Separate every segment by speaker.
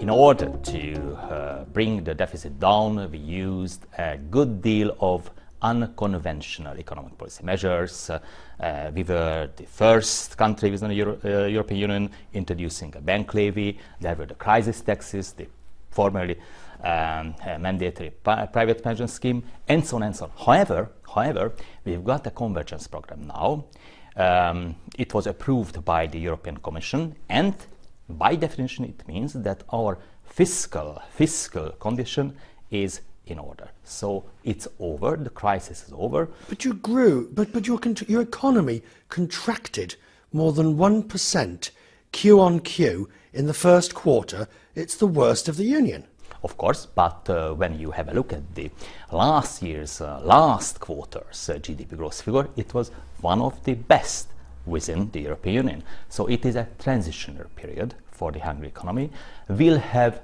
Speaker 1: In order to bring the deficit down, we used a good deal of unconventional economic policy measures. We were the first country within the European Union introducing a bank levy. There were the crisis taxes, the formerly mandatory private pension scheme, and so on and so on. However, we've got a convergence program now. It was approved by the European Commission, and by definition, it means that our fiscal condition is in order. So it's over, the crisis is over.
Speaker 2: But you grew, but your economy contracted more than 1% Q on Q in the first quarter. It's the worst of the Union.
Speaker 1: Of course, but when you have a look at the last year's last quarter's GDP growth figure, it was one of the best within the European Union. So it is a transitional period for the Hungary economy. We'll have,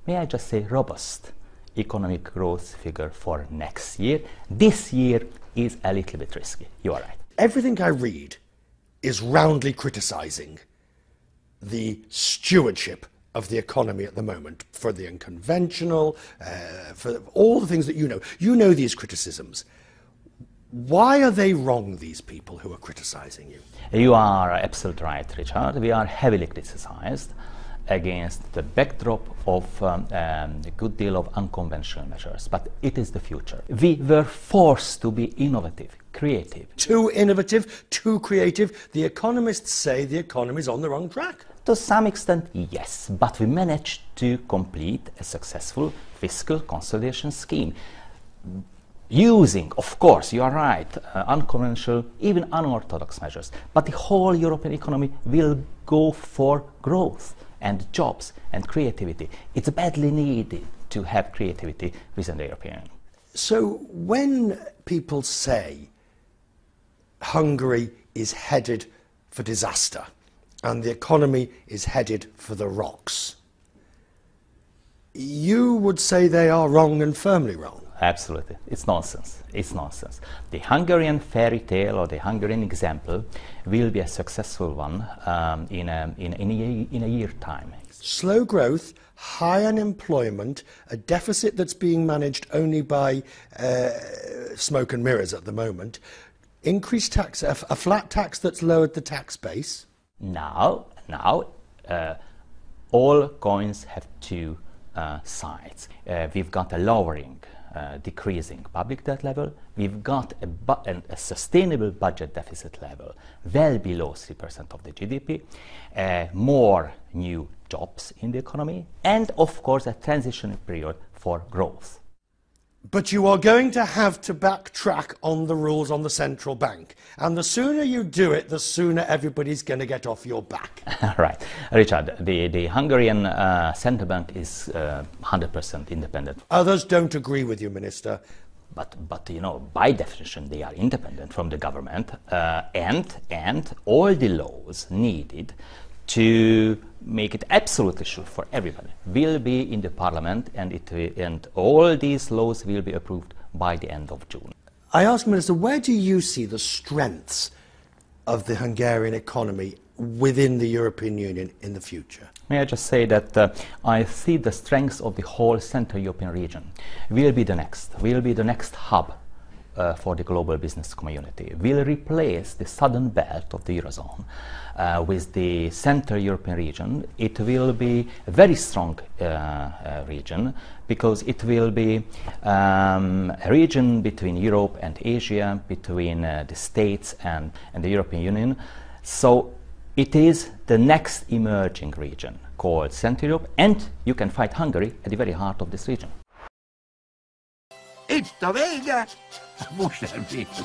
Speaker 1: may I just say, robust economic growth figure for next year. This year is a little bit risky. You are right.
Speaker 2: Everything I read is roundly criticising the stewardship of the economy at the moment, for the unconventional, for all the things that you know. You know these criticisms. Why are they wrong, these people who are criticising you?
Speaker 1: You are absolutely right, Richard. We are heavily criticised against the backdrop of a good deal of unconventional measures, but it is the future. We were forced to be innovative, creative.
Speaker 2: Too innovative, too creative. The economists say the economy is on the wrong track.
Speaker 1: To some extent, yes, but we managed to complete a successful fiscal consolidation scheme. Using, of course, you are right, unconventional, even unorthodox measures. But the whole European economy will go for growth and jobs and creativity. It's badly needed to have creativity within the European Union.
Speaker 2: So when people say Hungary is headed for disaster and the economy is headed for the rocks, you would say they are wrong and firmly wrong.
Speaker 1: Absolutely. It's nonsense. It's nonsense. The Hungarian fairy tale or the Hungarian example will be a successful one in a year's time.
Speaker 2: Slow growth, high unemployment, a deficit that's being managed only by smoke and mirrors at the moment, increased tax, a flat tax that's lowered the tax base.
Speaker 1: Now, all coins have two sides. We've got a lowering, decreasing public debt level. We've got a sustainable budget deficit level well below 3% of the GDP, more new jobs in the economy, and of course a transition period for growth.
Speaker 2: But you are going to have to backtrack on the rules on the central bank. And the sooner you do it, the sooner everybody's going to get off your back.
Speaker 1: Right. Richard, the Hungarian central bank is 100% independent.
Speaker 2: Others don't agree with you, Minister.
Speaker 1: But you know, by definition, they are independent from the government, and all the laws needed to make it absolutely sure for everybody will be in the parliament, and all these laws will be approved by the end of June.
Speaker 2: I ask, Minister, where do you see the strengths of the Hungarian economy within the European Union in the future?
Speaker 1: May I just say that I see the strengths of the whole Central European region will be the next hub for the global business community. Will replace the southern belt of the Eurozone with the Central European region. It will be a very strong region because it will be a region between Europe and Asia, between the States and the European Union. So it is the next emerging region called Central Europe, and you can find Hungary at the very heart of this region.
Speaker 3: Itt a vége, most elvége.